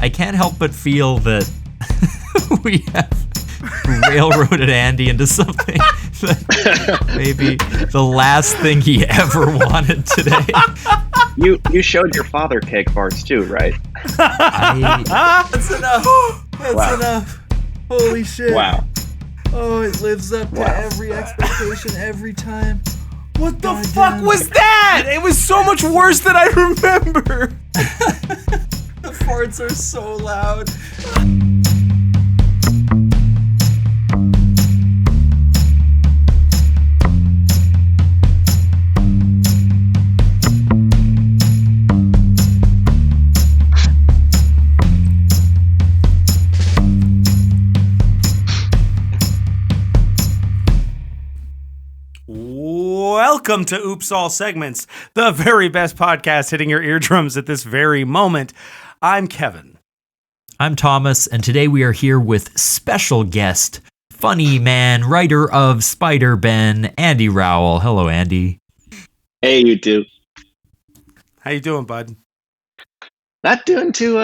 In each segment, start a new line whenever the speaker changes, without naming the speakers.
I can't help but feel that we have railroaded Andy into something that maybe the last thing he ever wanted today.
You showed your father cake farts too, right?
That's enough. That's enough. Holy shit.
Wow.
Oh, it lives up to every expectation every time.
What the fuck was that? It was so much worse than I remember.
The farts are so loud.
Welcome to Oops All Segments, the very best podcast hitting your eardrums at this very moment. I'm Kevin.
I'm Thomas, and today we are here with special guest, funny man, writer of Spider-Ben, Andy Rowell. Hello, Andy.
Hey, you two.
How you doing, bud?
Not doing too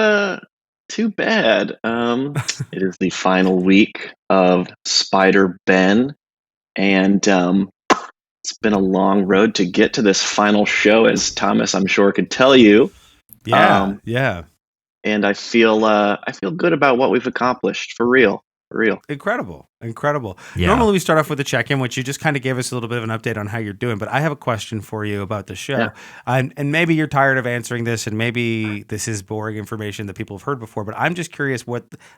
bad. It is the final week of Spider-Ben, and it's been a long road to get to this final show, as Thomas, I'm sure, could tell you.
Yeah.
And I feel good about what we've accomplished, for real.
Incredible.
Yeah.
Normally we start off with a check-in, which you just kind of gave us a little bit of an update on how you're doing, but I have a question for you about the show.
Yeah.
And maybe you're tired of answering this, and maybe this is boring information that people have heard before, but I'm just curious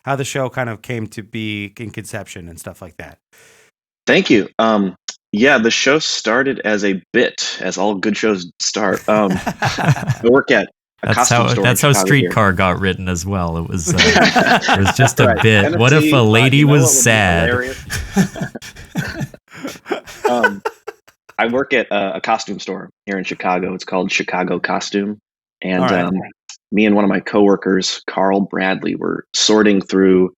how the show kind of came to be in conception and stuff like that.
Thank you. Yeah, the show started as a bit, as all good shows start. I work at a costume store.
That's how Streetcar got written as well. It was just a bit. What if a lady was sad?
I work at a costume store here in Chicago. It's called Chicago Costume. And me and one of my coworkers, Carl Bradley, were sorting through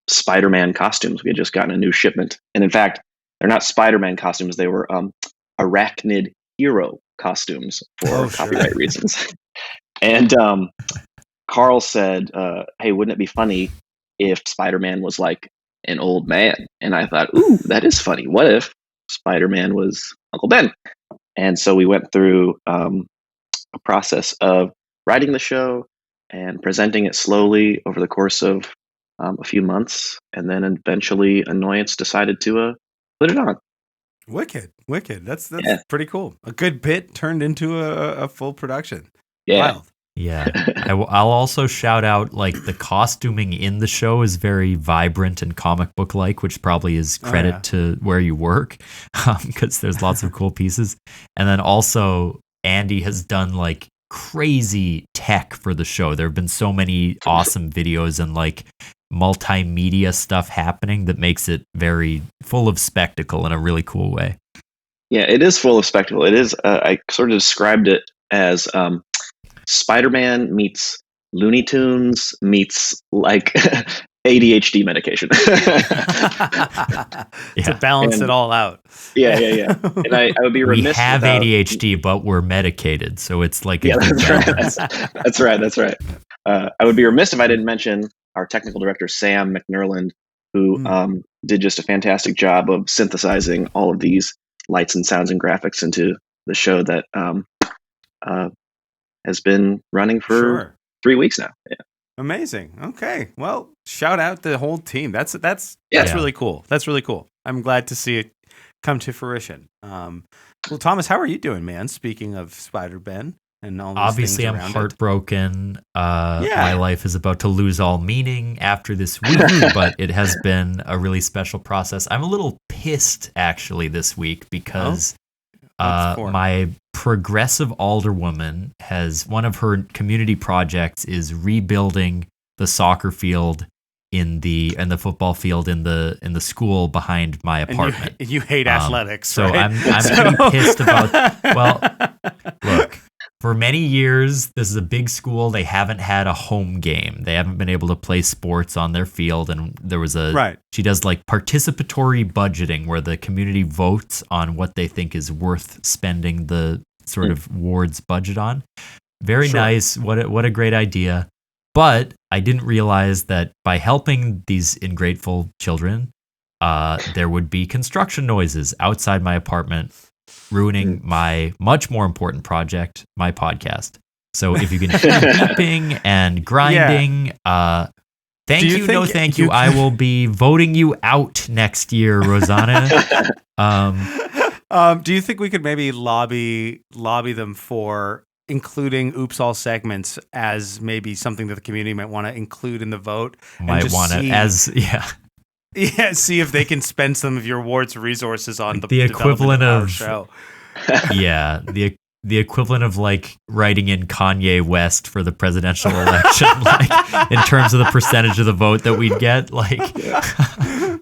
Spider-Man costumes. We had just gotten a new shipment. And in fact, they're not Spider-Man costumes. They were arachnid hero costumes for copyright reasons. And Carl said, hey, wouldn't it be funny if Spider-Man was like an old man? And I thought, ooh, that is funny. What if Spider-Man was Uncle Ben? And so we went through a process of writing the show and presenting it slowly over the course of a few months. And then eventually Annoyance decided to put it on.
Wicked. That's pretty cool. A good bit turned into a full production.
Yeah.
Wild.
Yeah. I'll also shout out, like, the costuming in the show is very vibrant and comic book like, which probably is credit to where you work, because there's lots of cool pieces. And then also Andy has done like crazy tech for the show. There have been so many awesome videos and like multimedia stuff happening that makes it very full of spectacle in a really cool way.
Yeah, it is full of spectacle. It is. I sort of described it as Spider-Man meets Looney Tunes meets like ADHD medication.
To balance it all out.
Yeah. And I would be remiss.
We have ADHD, but we're medicated, so it's like
that's right. I would be remiss if I didn't mention our technical director, Sam McNerland, who did just a fantastic job of synthesizing all of these lights and sounds and graphics into the show that has been running for 3 weeks now. Yeah.
Amazing. Okay. Well, shout out the whole team. That's really cool. That's really cool. I'm glad to see it come to fruition. Well, Thomas, how are you doing, man? Speaking of Spider-Ben and all these
obviously
things
I'm heartbroken. My life is about to lose all meaning after this week, but it has been a really special process. I'm a little pissed actually this week because my progressive alderwoman has one of her community projects is rebuilding the soccer field in the football field in the school behind my apartment.
You hate athletics,
so
right?
I'm pretty pissed about. Well, look, for many years this is a big school. They haven't had a home game. They haven't been able to play sports on their field, and there was she does like participatory budgeting where the community votes on what they think is worth spending the sort of ward's budget on. Very nice. What a great idea. But I didn't realize that by helping these ungrateful children, there would be construction noises outside my apartment, ruining my much more important project, my podcast. So if you can hear beeping and grinding, thank you, no thank you. I will be voting you out next year, Rosanna.
Do you think we could maybe lobby them for including Oops All segments as maybe something that the community might want to include in the vote? See if they can spend some of your ward's resources on the equivalent of our show.
The equivalent of like writing in Kanye West for the presidential election, like in terms of the percentage of the vote that we'd get, like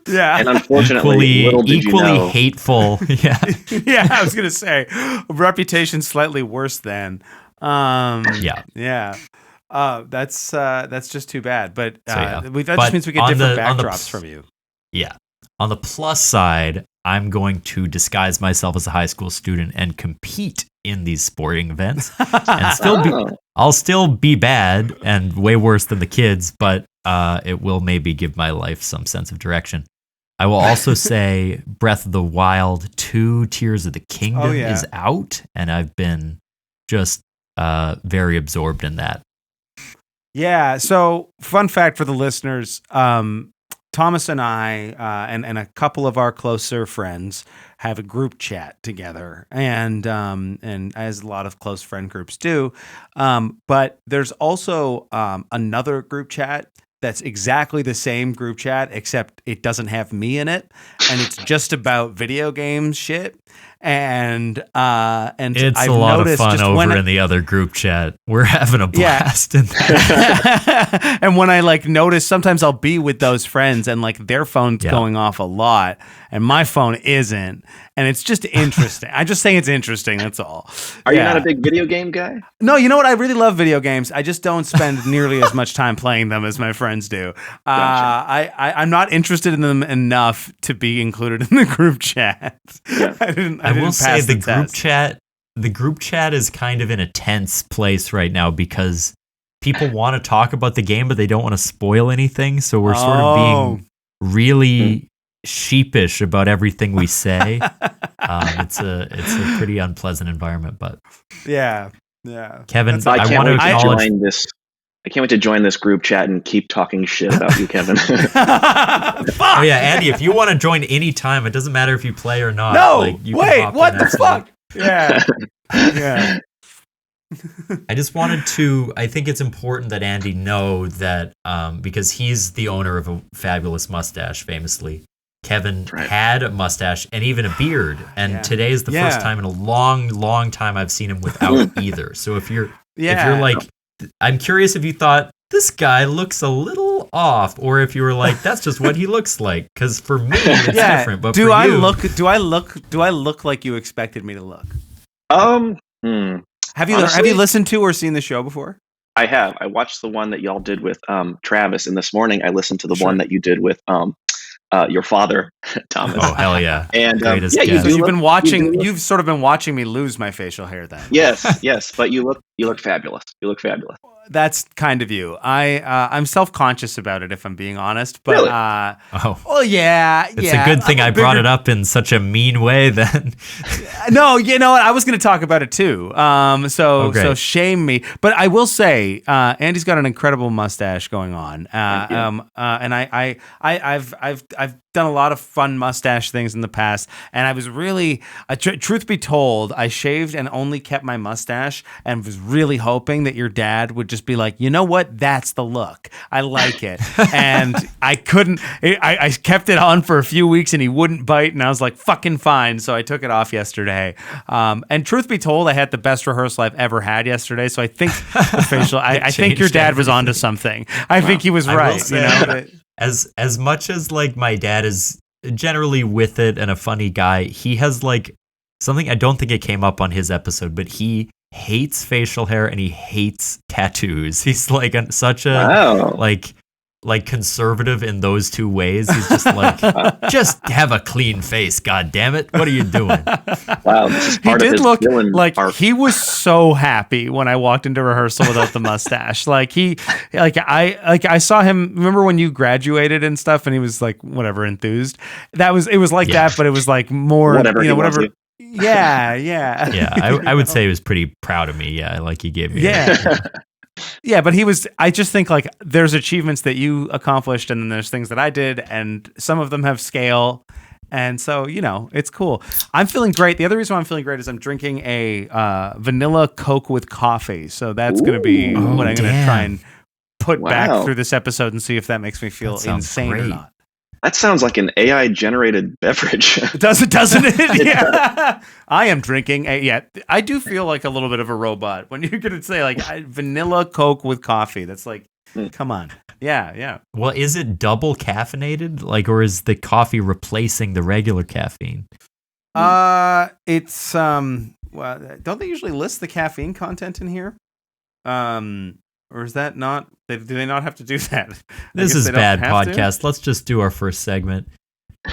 And unfortunately,
equally hateful.
Yeah, I was gonna say reputation slightly worse than. That's just too bad. But just means we get different backdrops from you.
Yeah. On the plus side, I'm going to disguise myself as a high school student and compete in these sporting events, and I'll still be bad and way worse than the kids, but it will maybe give my life some sense of direction. I will also say Breath of the Wild 2 Tears of the Kingdom is out, and I've been just very absorbed in that.
Yeah, so fun fact for the listeners, Thomas and I and a couple of our closer friends have a group chat together, and as a lot of close friend groups do. But there's also another group chat that's exactly the same group chat, except it doesn't have me in it, and it's just about video games shit. And it's
a lot of fun over in the other group chat. We're having a blast in that.
And when I like notice, sometimes I'll be with those friends and like their phone's going off a lot and my phone isn't. And it's just interesting. I just think it's interesting. That's all.
Are you not a big video game guy?
No, you know what? I really love video games. I just don't spend nearly as much time playing them as my friends do.
Gotcha.
I'm not interested in them enough to be included in the group chat.
Yeah.
I will say the group chat is kind of in a tense place right now because people want to talk about the game, but they don't want to spoil anything. So we're sort of being really sheepish about everything we say. It's a pretty unpleasant environment, but
yeah.
Kevin,
I can't wait to join this group chat and keep talking shit about you, Kevin.
Oh yeah, Andy, if you want to join any time, it doesn't matter if you play or not.
No,
like, you
wait, what the fuck? Yeah.
I just wanted to. I think it's important that Andy know that because he's the owner of a fabulous mustache, famously. Kevin had a mustache and even a beard, and today is the first time in a long, long time I've seen him without either. So if you're like, I'm curious if you thought this guy looks a little off, or if you were like, that's just what he looks like. Because for me, it's different. But
do I look like you expected me to look? Have you listened to or seen the show before?
I have. I watched the one that y'all did with Travis, and this morning I listened to the one that you did with your father, Thomas.
Oh hell yeah!
And
you've sort of been watching me lose my facial hair then.
Yes, but you look fabulous. You look fabulous.
That's kind of you. I'm self-conscious about it, if I'm being honest. But
really?
It's a good thing I brought it up in such a mean way. Then
no, you know what? I was going to talk about it too. So shame me. But I will say, Andy's got an incredible mustache going on. And I've done a lot of fun mustache things in the past, and I was really, truth be told, I shaved and only kept my mustache, and was really hoping that your dad would just be like, you know what, that's the look, I like it. And I couldn't. I kept it on for a few weeks, and he wouldn't bite, and I was like, fucking fine. So I took it off yesterday. And truth be told, I had the best rehearsal I've ever had yesterday. So I think the facial, I think your dad was onto something. I think he was right.
Say,
you know.
As much as like my dad is generally with it and a funny guy, he has like something, I don't think it came up on his episode, but he hates facial hair and he hates tattoos. He's like such a like like conservative in those two ways. He's just like, just have a clean face, god damn it. What are you doing?
Wow, this is part
He
of
did
his
look
villain
like
arc.
he was so happy when I walked into rehearsal without the mustache. I saw him. Remember when you graduated and stuff, and he was like, whatever, enthused. It was like that, but it was like more,
Whatever he wants
whatever.
you.
Yeah.
Yeah, I would say he was pretty proud of me. Yeah, like he gave me.
Yeah. Yeah, but I just think like there's achievements that you accomplished and then there's things that I did and some of them have scale. And so, it's cool. I'm feeling great. The other reason why I'm feeling great is I'm drinking a vanilla Coke with coffee. So that's going to be what I'm going to try and put back through this episode and see if that makes me feel insane or not.
That sounds like an AI generated beverage.
Doesn't it? Yeah. I am drinking I do feel like a little bit of a robot when you're going to say like vanilla Coke with coffee. That's like, come on. Yeah.
Well, is it double caffeinated? Like, or is the coffee replacing the regular caffeine?
It's well, don't they usually list the caffeine content in here? Or is that not? Do they not have to do that?
This is bad podcast. Let's just do our first segment.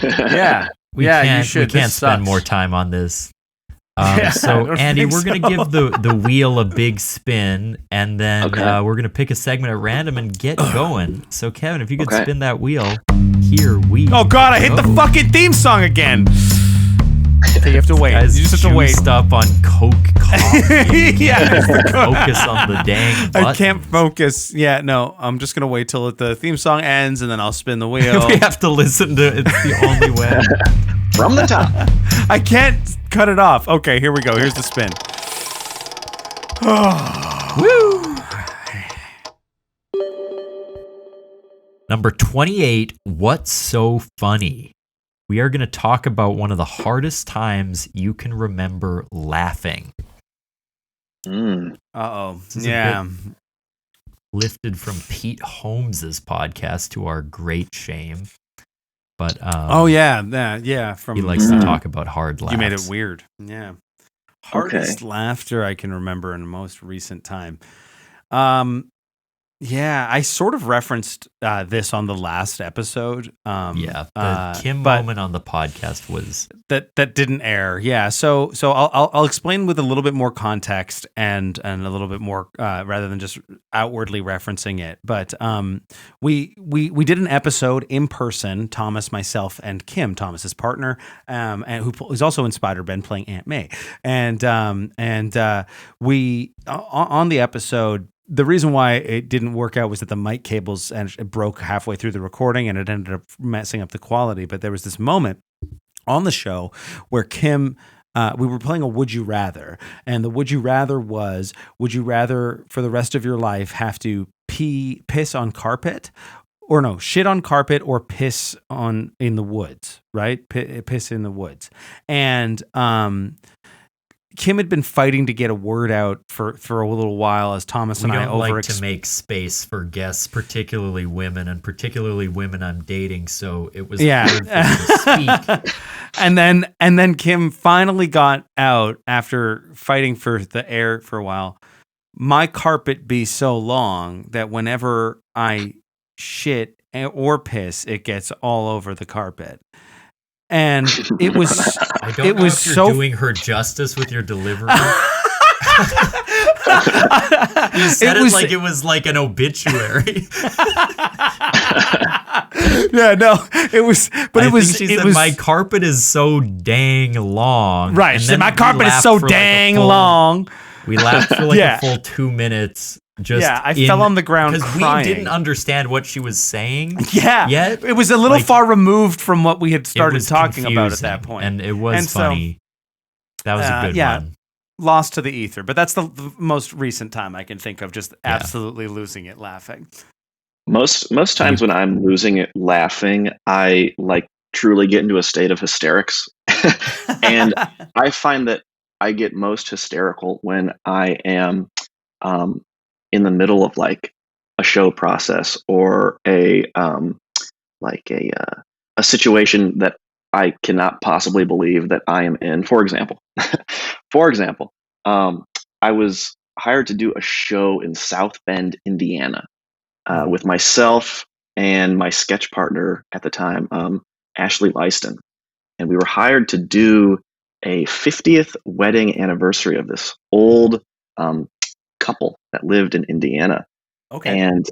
Yeah,
we can't spend more time on this. So Andy, we're gonna give the wheel a big spin, and then we're gonna pick a segment at random and get going. So Kevin, if you could spin that wheel, here we.
Oh God, I hit the fucking theme song again. Okay, you have to wait.
Guys,
you just have to wait.
Stop on Coke coffee.
Yeah,
focus on the dang button.
I can't focus. Yeah, no, I'm just gonna wait till the theme song ends, and then I'll spin the wheel.
We have to listen to it. It's the only way.
From the top.
I can't cut it off. Okay, here we go. Here's the spin.
Woo! Number 28. What's so funny? We are going to talk about one of the hardest times you can remember laughing.
Uh-oh. Yeah.
Lifted from Pete Holmes's podcast to our great shame. But
From
he likes to talk about hard laughs.
You made it weird. Yeah. Hardest laughter I can remember in the most recent time. Yeah, I sort of referenced this on the last episode.
The Kim moment on the podcast was
that didn't air. Yeah, so I'll explain with a little bit more context and a little bit more rather than just outwardly referencing it. But we did an episode in person. Thomas, myself, and Kim, Thomas's partner, and who's also in Spider-Ben playing Aunt May, and we on the episode. The reason why it didn't work out was that the mic cables broke halfway through the recording and it ended up messing up the quality. But there was this moment on the show where Kim, we were playing a Would You Rather. And the Would You Rather was, would you rather for the rest of your life have to piss on carpet? Or no, shit on carpet or piss in the woods, right? Piss in the woods. And Kim had been fighting to get a word out for a little while as Thomas and I
like to make space for guests, particularly women, and particularly women I'm dating. So it was hard for me to speak.
And then Kim finally got out after fighting for the air for a while. My carpet be so long that whenever I shit or piss, it gets all over the carpet. And it was.
I don't know if you're doing her justice with your delivery. You said it like it was like an obituary.
Yeah, no, it was. But it was.
She said my carpet is so dang long.
Right. She said my carpet is so dang long.
We laughed for like a full 2 minutes.
I fell on the ground
because we didn't understand what she was saying.
Yeah,
yet
it was a little far removed from what we had started talking about at that point,
and it was funny. That was a good one.
Lost to the ether, but that's the most recent time I can think of just absolutely losing it laughing.
Most times when I'm losing it laughing, I like truly get into a state of hysterics, and I find that I get most hysterical when I am in the middle of like a show process or a situation that I cannot possibly believe that I am in. For example, I was hired to do a show in South Bend, Indiana, with myself and my sketch partner at the time, Ashley Lyston, and we were hired to do a 50th wedding anniversary of this old couple that lived in Indiana.
Okay.
And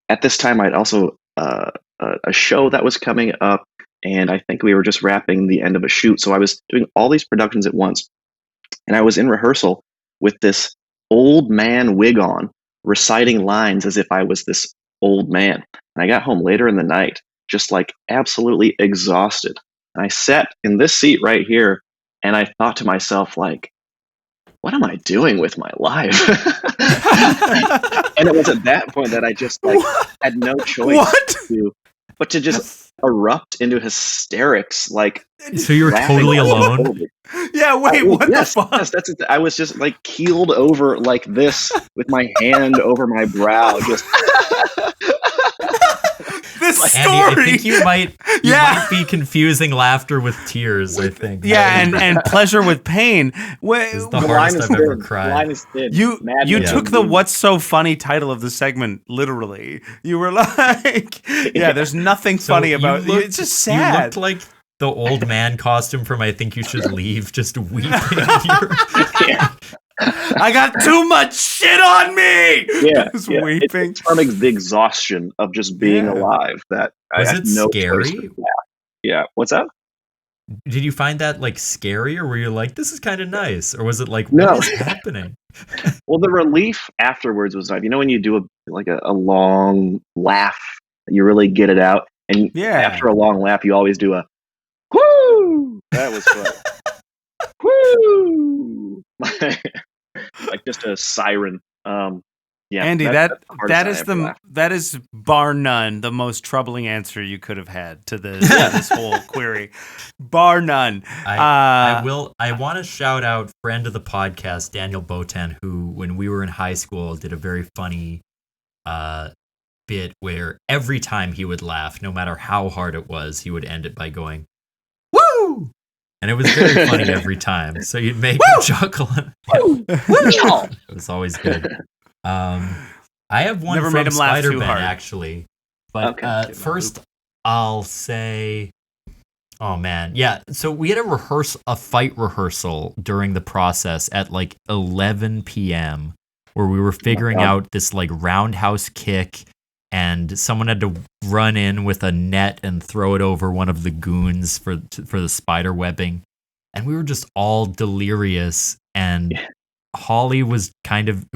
at this time, I'd also a show that was coming up, and I think we were just wrapping the end of a shoot. So I was doing all these productions at once, and I was in rehearsal with this old man wig on, reciting lines as if I was this old man. And I got home later in the night, just like absolutely exhausted. And I sat in this seat right here, and I thought to myself, like, what am I doing with my life? And it was at that point that I just like had no choice but to just erupt into hysterics. Like,
so you were totally alone?
Yeah, wait, what the fuck?
Yes, that's it. I was just like keeled over like this with my hand over my brow, just
this story.
Andy, I think you might be confusing laughter with tears, I think.
Yeah, and pleasure with pain.
This is the hardest I've ever cried.
You took the "What's so funny" title of the segment literally. You were like, yeah, there's nothing funny about it. It's just sad.
You looked like the old man costume from I Think You Should Leave, just weeping.
I got too much shit on me.
Yeah,
weeping.
It's from the exhaustion of just being alive. That
was
I had
it
no
scary?
Yeah. What's up?
Did you find that like scary, or were you like, this is kind of nice, or was it like,
no.
what is happening?
Well, the relief afterwards was nice. You know, when you do a long laugh, you really get it out, and after a long laugh, you always do a whoo. That was fun. Whoo! Like just a siren. Yeah,
Andy, that is bar none the most troubling answer you could have had to this whole query. Bar none.
I want to shout out friend of the podcast, Daniel Botan, who when we were in high school did a very funny bit where every time he would laugh, no matter how hard it was, he would end it by going, "Woo!" And it was very funny every time. So you'd make him chuckle. It was always good. I have one
Never
from
made him laugh too
Spider-Man,
hard.
actually. But first,
loop.
I'll say... Oh, man. Yeah, so we had a fight rehearsal during the process at like 11 p.m. where we were figuring out this like roundhouse kick, and someone had to run in with a net and throw it over one of the goons for the spider webbing. And we were just all delirious. And Holly was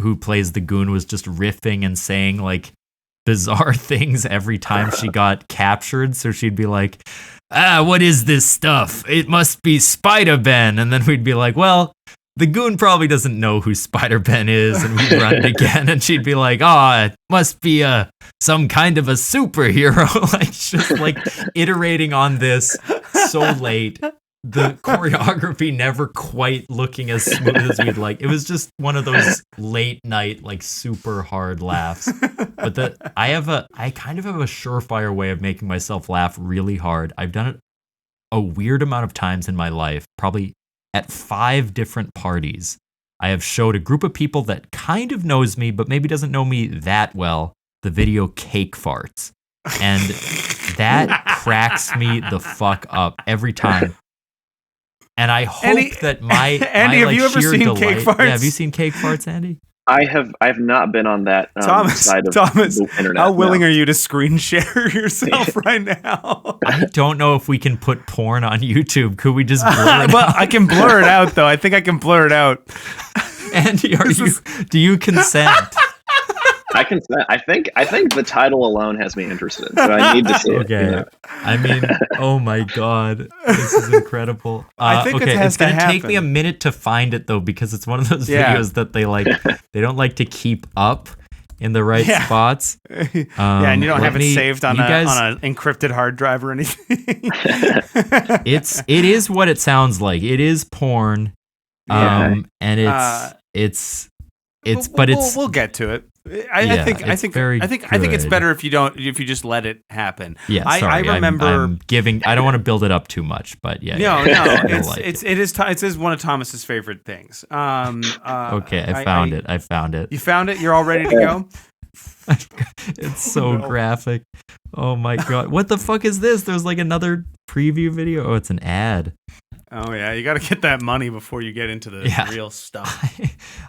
who plays the goon, was just riffing and saying like bizarre things every time she got captured. So she'd be like, what is this stuff? It must be Spider-Ben. And then we'd be like, well, the goon probably doesn't know who Spider-Ben is, and we'd run it again, and she'd be like, it must be some kind of a superhero. Like, just like iterating on this so late. The choreography never quite looking as smooth as we'd like. It was just one of those late night, like super hard laughs. But I kind of have a surefire way of making myself laugh really hard. I've done it a weird amount of times in my life, probably at 5 different parties. I have showed a group of people that kind of knows me, but maybe doesn't know me that well, the video Cake Farts. And that cracks me the fuck up every time. And I hope that my
Andy, have you ever seen Cake Farts?
Yeah, have you seen Cake Farts, Andy?
I have not been on that side of the internet.
How willing are you to screen share yourself right now?
I don't know if we can put porn on YouTube. Could we just blur it out?
I can blur it out, though. I think I can blur it out.
Andy, do you consent?
I consent. I think the title alone has me interested, so I need to see it.
Okay. You know? I mean, oh my god, this is incredible.
I think
it's gonna take me a minute to find it though, because it's one of those videos that they don't like to keep up in the right spots.
And you don't have it saved on an encrypted hard drive or anything.
It is what it sounds like. It is porn. And we'll
get to it. I think it's better if you just let it happen.
Yeah, sorry, I remember I don't want to build it up too much, but yeah.
No, it is one of Thomas's favorite things.
Okay, I found it.
You found it? You're all ready to go?
It's so graphic. Oh my god. What the fuck is this? There's like another preview video. Oh, it's an ad.
Oh yeah, you got to get that money before you get into the real stuff.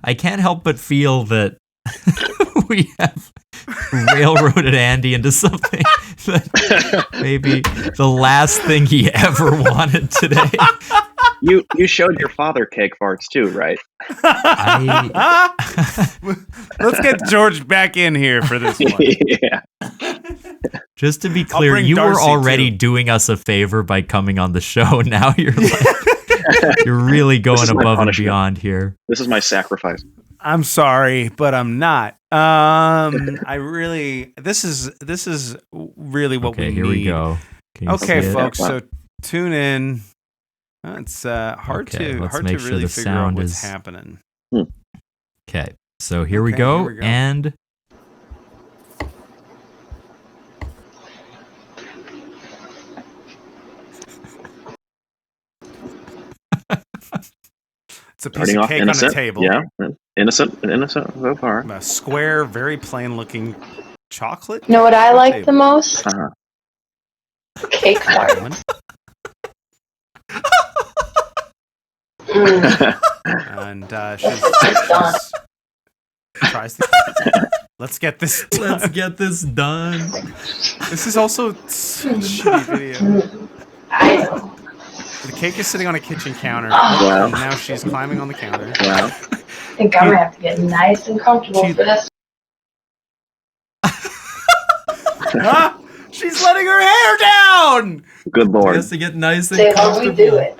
I can't help but feel that we have railroaded Andy into something that maybe the last thing he ever wanted today.
You showed your father cake farts too, right?
Let's get George back in here for this one.
Yeah.
Just to be clear, you were already doing us a favor by coming on the show. Now you're you're really going above and beyond here.
This is my sacrifice.
I'm sorry, but I'm not. This is really what we need.
Okay, here we go.
Okay, folks, so tune in. It's hard to really figure out what's happening.
Okay, so here we go, and
it's a piece of cake on a table.
Yeah, innocent so far.
A square, very plain-looking chocolate.
You know what I like the most? Cake fart.
And she tries to. Let's get this done.
Let's get this done.
This is also such a shitty video.
I know.
The cake is sitting on a kitchen counter, and now she's climbing on the counter.
Wow.
I think I'm gonna have to get nice and comfortable for this.
She's letting her hair down!
Good lord.
She has to get nice and
Say how
comfortable.
we do it.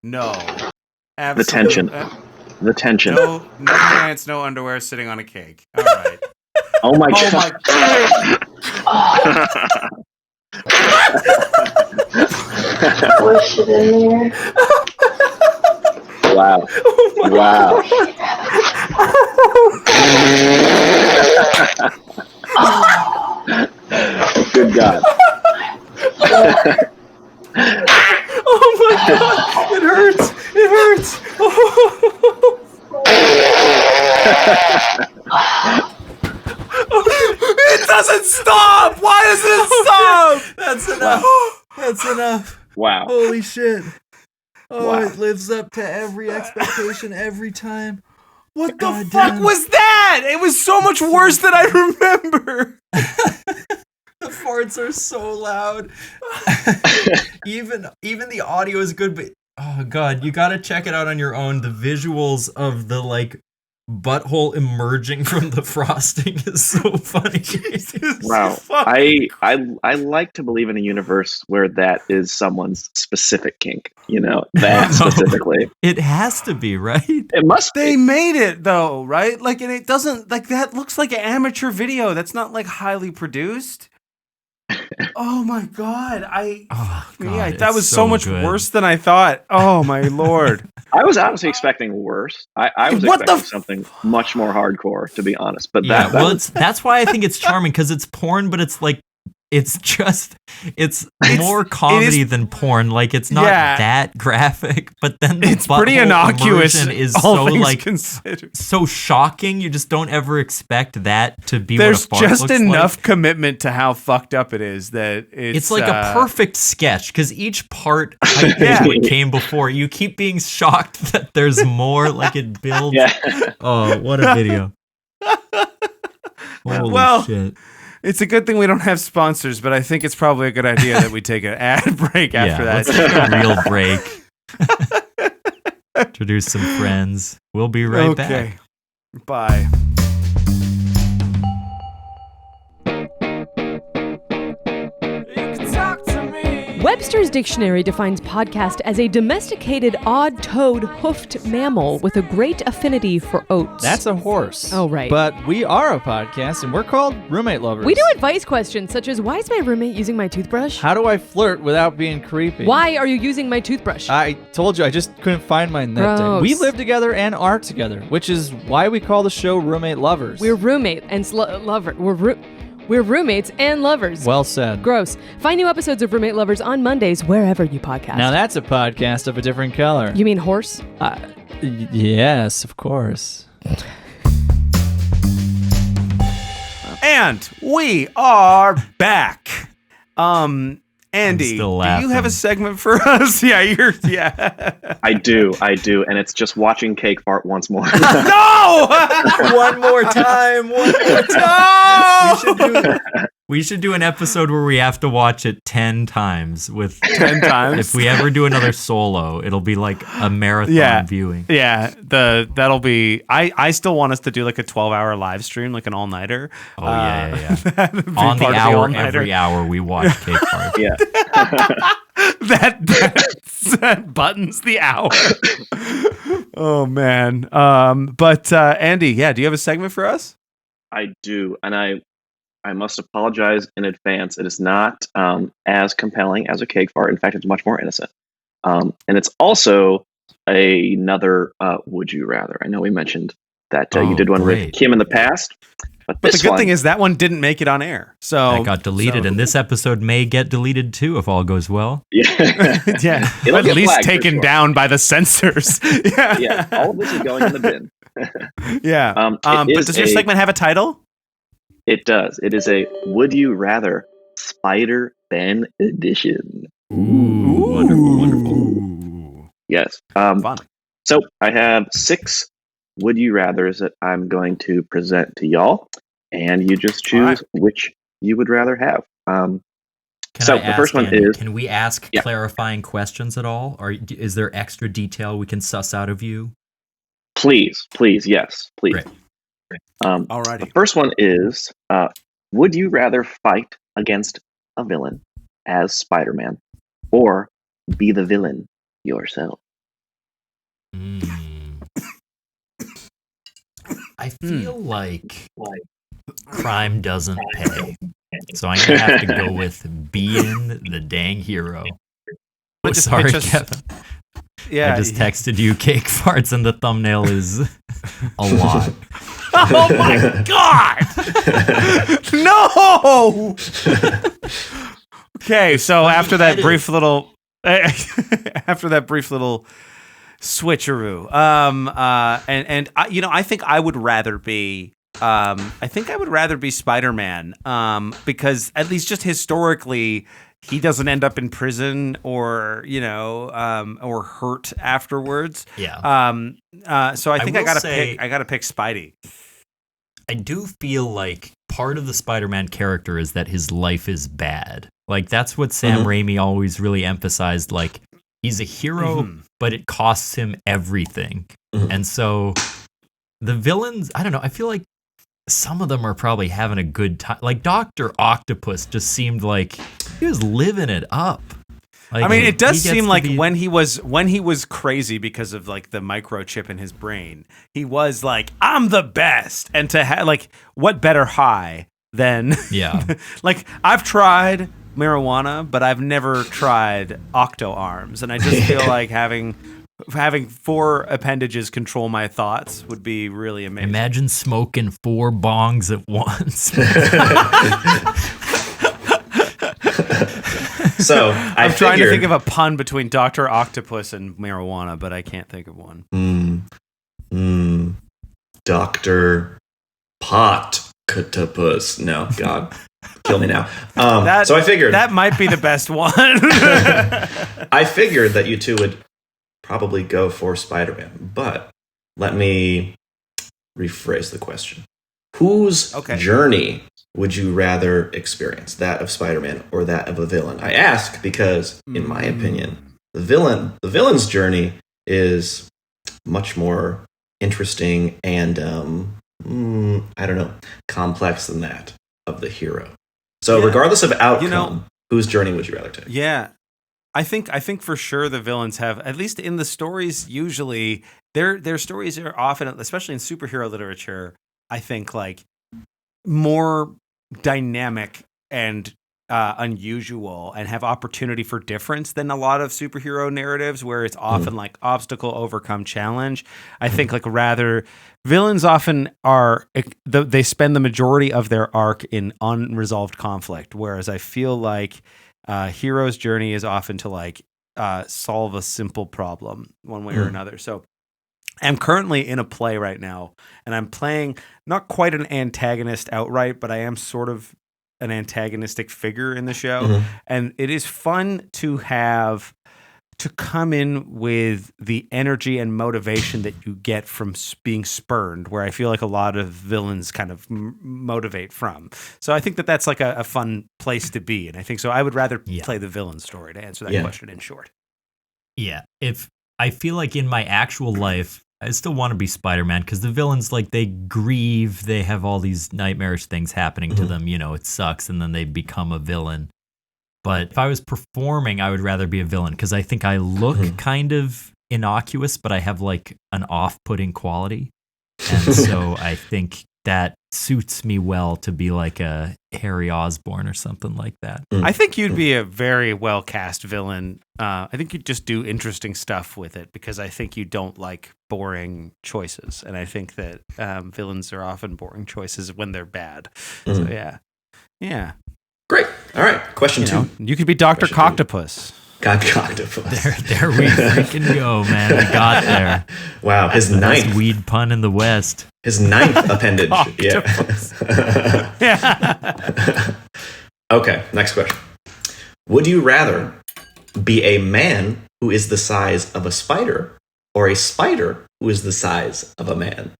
No.
The tension. The tension.
No pants, no underwear, sitting on a cake. All right.
Oh my god.
Push it in there.
Wow. Wow. Good God.
Oh my god! It hurts! It hurts!
It doesn't stop! Why does it stop?
That's enough. That's enough.
Wow.
Holy shit. Oh,
Wow.
it lives up to every expectation every time.
What the fuck was that? It was so much worse than I remember.
The farts are so loud. even the audio is good, but oh god, you gotta check it out on your own. The visuals of the like butthole emerging from the frosting is so funny.
Wow. I like to believe in a universe where that is someone's specific kink, that specifically.
It has to be, right?
It must be.
They made it though, right? Like, and it doesn't, like, that looks like an amateur video. That's not like highly produced. Oh my god! That was so much worse than I thought. Oh my lord!
I was honestly expecting worse. I was expecting something much more hardcore, to be honest. But
that's why I think it's charming, because it's porn, but it's like it's more comedy than porn. Like, it's not that graphic, but then
it's pretty innocuous.
Is so like considered. So shocking. You just don't ever expect that to be.
There's
what a fart
just
looks
enough
like.
Commitment to how fucked up it is that it's
like a perfect sketch, because each part what came before. You keep being shocked that there's more. Like, it builds.
Yeah.
Oh, what a video! Holy shit.
It's a good thing we don't have sponsors, but I think it's probably a good idea that we take an ad break after that.
Let's take a real break. Introduce some friends. We'll be right back.
Bye.
Webster's Dictionary defines podcast as a domesticated, odd-toed, hoofed mammal with a great affinity for oats.
That's a horse.
Oh, right.
But we are a podcast, and we're called Roommate Lovers.
We do advice questions such as, why is my roommate using my toothbrush?
How do I flirt without being creepy?
Why are you using my toothbrush?
I told you, I just couldn't find mine that day. We live together and are together, which is why we call the show Roommate Lovers.
We're roommate and lover. We're roommates and lovers.
Well said.
Gross. Find new episodes of Roommate Lovers on Mondays wherever you podcast.
Now that's a podcast of a different color.
You mean horse?
Yes, of course.
And we are back. Andy, do you have a segment for us? Yeah.
I do, and it's just watching Cake fart once more.
No!
One more time.
We should do an episode where we have to watch it 10 times. With
10 times.
If we ever do another solo, it'll be like a marathon viewing.
Yeah, that'll be. I still want us to do like a 12-hour live stream, like an all-nighter.
Oh yeah. On the hour, every hour we watch Cake Fart.
Yeah.
that buttons the hour. Oh man. But Andy, do you have a segment for us?
I do, and I must apologize in advance. It is not as compelling as a cake fart. In fact, it's much more innocent. And it's also another Would You Rather. I know we mentioned that you did one with Kim in the past. But
the good thing is that one didn't make it on air. So
it got deleted, and this episode may get deleted too if all goes well.
Yeah.
Yeah. At least taken down by the censors.
Yeah. All of this is going in the bin.
Yeah. But does your segment have a title?
It does. It is a Would You Rather Spider-Ben edition.
Ooh. Wonderful.
Yes.
Fun.
So I have 6 Would You Rathers that I'm going to present to y'all, and you just choose which you would rather have.
The first one is: can we ask clarifying questions at all, or is there extra detail we can suss out of you?
Please, yes, please.
Great.
Alrighty.
The first one is: would you rather fight against a villain as Spider-Man, or be the villain yourself?
I feel like crime doesn't pay, so I'm gonna have to go with being the dang hero. Oh, sorry, Kevin.
Yeah,
I just texted you cake farts, and the thumbnail is a lot.
Oh my god! No. Okay, so after that brief little switcheroo, I think I would rather be. I think I would rather be Spider-Man, because at least just historically, he doesn't end up in prison or or hurt afterwards.
Yeah.
So I think I gotta pick Spidey.
I do feel like part of the Spider-Man character is that his life is bad. Like that's what Sam Raimi always really emphasized. Like he's a hero, but it costs him everything. And so the villains, I don't know. I feel like some of them are probably having a good time. Like Dr. Octopus just seemed like he was living it up. Like,
I mean, it does seem like when he was crazy because of like the microchip in his brain, he was like, "I'm the best," and to have like, what better high than like I've tried marijuana, but I've never tried octo arms, and I just feel like having 4 appendages control my thoughts would be really amazing.
Imagine smoking 4 bongs at once.
So
I'm trying to think of a pun between Dr. Octopus and marijuana, but I can't think of one.
Dr. Pot-Octopus. No, God. Kill me now. So I figured
that might be the best one.
I figured that you two would probably go for Spider-Man, but let me rephrase the question. Whose journey would you rather experience, that of Spider-Man or that of a villain? I ask because, in my opinion, the villain's journey is much more interesting and complex than that of the hero. So, regardless of outcome, whose journey would you rather take?
Yeah, I think for sure the villains have, at least in the stories, usually their stories are often, especially in superhero literature, I think like more dynamic and unusual and have opportunity for difference than a lot of superhero narratives where it's often like obstacle overcome challenge. I think like rather villains often are, they spend the majority of their arc in unresolved conflict, whereas I feel like hero's journey is often to like solve a simple problem one way or another. So I'm currently in a play right now, and I'm playing not quite an antagonist outright, but I am sort of an antagonistic figure in the show.
Mhm.
And it is fun to come in with the energy and motivation that you get from being spurned, where I feel like a lot of villains kind of motivate from. So I think that that's like a fun place to be. And I think so. I would rather play the villain story to answer that question in short.
Yeah. If I feel like in my actual life, I still want to be Spider-Man because the villains, like, they grieve. They have all these nightmarish things happening to them. You know, it sucks. And then they become a villain. But if I was performing, I would rather be a villain because I think I look kind of innocuous, but I have like an off-putting quality. And so I think that suits me well to be like a Harry Osborn or something like that.
I think you'd be a very well cast villain. I think you'd just do interesting stuff with it because I think you don't like boring choices. And I think that villains are often boring choices when they're bad. So yeah.
Great. All right. Question 2.
You could be Dr. Coctopus.
Coctopus.
There we freaking go, man. We got there.
Wow. His ninth.
Best weed pun in the West.
His ninth appendage.
Yeah.
Okay. Next question. Would you rather be a man who is the size of a spider or a spider who is the size of a man?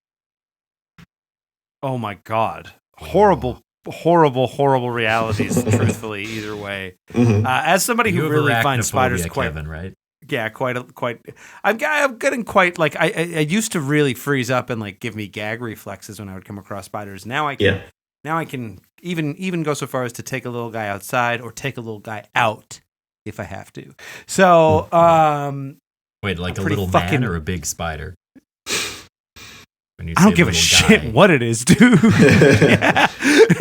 Oh my God. Horrible realities, truthfully, either way. As somebody who really finds spiders quite,
Kevin, right?
Yeah, quite. I'm getting quite like I used to really freeze up and like give me gag reflexes when I would come across spiders. Now I can even go so far as to take a little guy outside or take a little guy out if I have to. So,
wait, like a little man or a big spider?
I don't give a shit what it is, dude.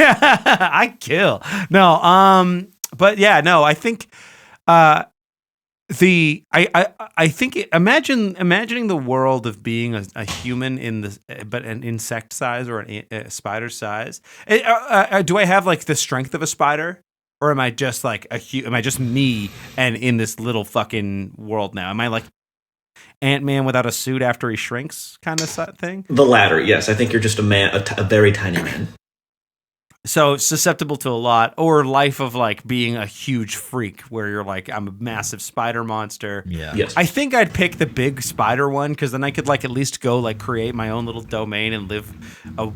I kill. No, but yeah, no, I think I think imagining the world of being a human but an insect size or a spider size. Do I have like the strength of a spider, or am I just like am I just me and in this little fucking world now? Am I like Ant-Man without a suit after he shrinks kind of thing?
The latter, yes. I think you're just a man, a very tiny man.
So susceptible to a lot, or life of like being a huge freak where you're like, I'm a massive spider monster.
Yeah.
Yes.
I think I'd pick the big spider one because then I could like at least go like create my own little domain and live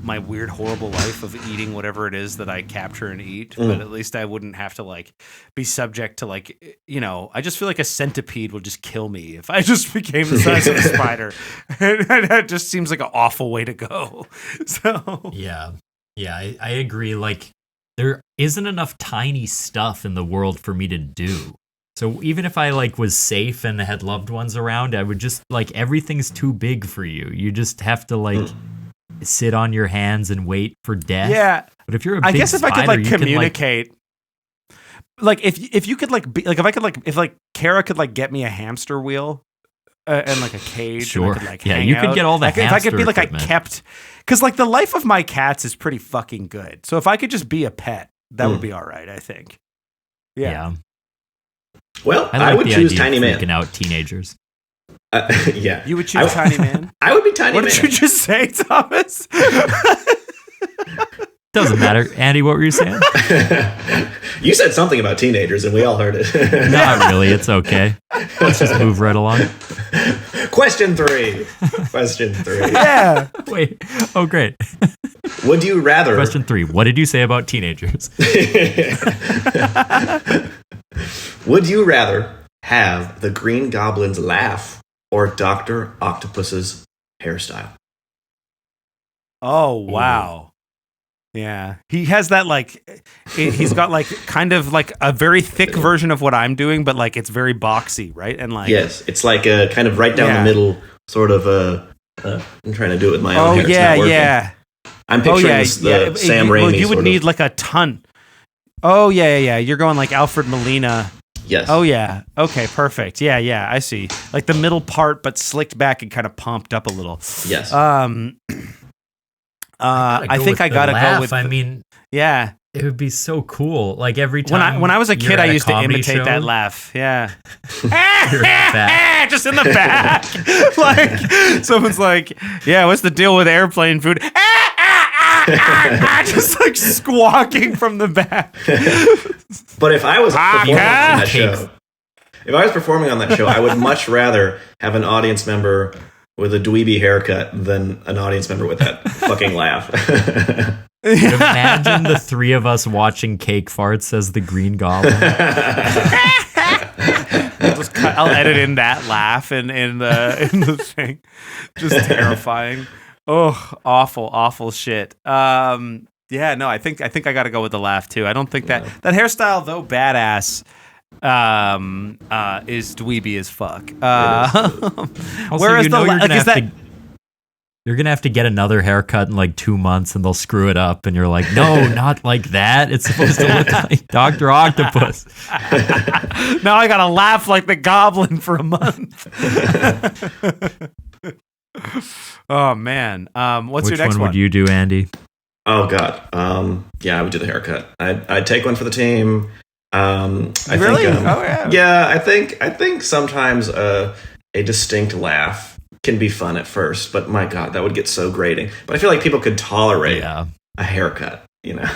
my weird, horrible life of eating whatever it is that I capture and eat. But at least I wouldn't have to like be subject to like, I just feel like a centipede would just kill me if I just became the size of a spider. That just seems like an awful way to go. So
Yeah, I agree. Like, there isn't enough tiny stuff in the world for me to do. So even if I like was safe and had loved ones around, I would just like everything's too big for you. You just have to like sit on your hands and wait for death.
Yeah,
but if you're a big
I guess if
spider,
I could like
you
communicate, like if you could like be like if like Kara could like get me a hamster wheel. And like a cage.
Sure.
And I could, like,
yeah,
hang
you
out.
could get all the
like,
hamster
if I could be like
equipment.
I kept, because like the life of my cats is pretty fucking good. So if I could just be a pet, that would be all right. I think. Yeah.
Well,
I
would
the
choose
idea
Tiny
of
Man.
freaking out teenagers.
Yeah,
You would choose Tiny Man.
I would be Tiny
What
Man.
did you just say, Thomas?
Doesn't matter. Andy, what were you saying?
You said something about teenagers, and we all heard it.
Not really. It's okay. Let's just move right along.
Question 3.
Yeah.
Wait. Oh, great.
Would you rather...
Question 3. What did you say about teenagers?
Would you rather have the Green Goblin's laugh or Dr. Octopus's hairstyle?
Oh, wow. Yeah. He has that like, he's got like kind of like a very thick version of what I'm doing, but like it's very boxy, right? And like,
yes, it's like a kind of right down the middle, sort of I'm trying to do it with my own hair.
Yeah,
it's not working.
yeah.
I'm picturing the Sam Raimi.
Well, you would need
of,
like a ton. Oh, yeah. You're going like Alfred Molina.
Yes.
Oh, yeah. Okay, perfect. Yeah, I see. Like the middle part, but slicked back and kind of pumped up a little.
Yes.
I think I gotta go with.
I mean,
yeah.
It would be so cool. Like every time
when I was a kid, I used to imitate
show,
that laugh. Yeah. Just in the back. Like someone's like, yeah, what's the deal with airplane food? Just like squawking from the back.
But if I was performing on that show, I would much rather have an audience member with a dweeby haircut than an audience member with that fucking laugh.
Imagine the three of us watching Cake Farts as the Green Goblin.
I'll edit in that laugh in the thing. Just terrifying. Oh, awful shit. Yeah, no, I think I got to go with the laugh too. I don't think that hairstyle, though badass, is dweeby as fuck.
Also, whereas you're gonna have to get another haircut in like 2 months, and they'll screw it up, and you're like, no, not like that. It's supposed to look like Dr. Octopus.
Now I gotta laugh like the Goblin for a month. Oh man, what's your next one?
Which one would you do, Andy?
Oh god, yeah, I would do the haircut. I'd take one for the team. I think sometimes a distinct laugh can be fun at first, but my god, that would get so grating. But I feel like people could tolerate a haircut, you know.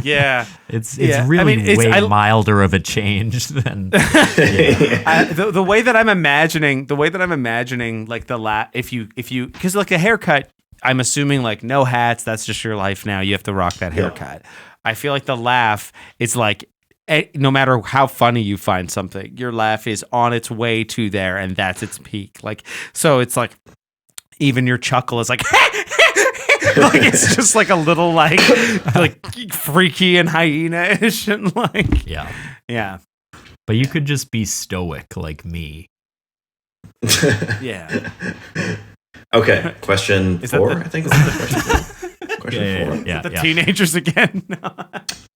Yeah,
it's really way milder of a change than
the way that I'm imagining like if you because like a haircut, I'm assuming like no hats, that's just your life now. You have to rock that haircut. Yeah. I feel like the laugh, it's like no matter how funny you find something, your laugh is on its way to there, and that's its peak. Like, so it's like even your chuckle is like like it's just like a little like freaky and hyena-ish and like yeah.
But you could just be stoic like me.
Yeah.
Okay, question 4. I think is the question 4. Question 4.
Yeah, the teenagers again.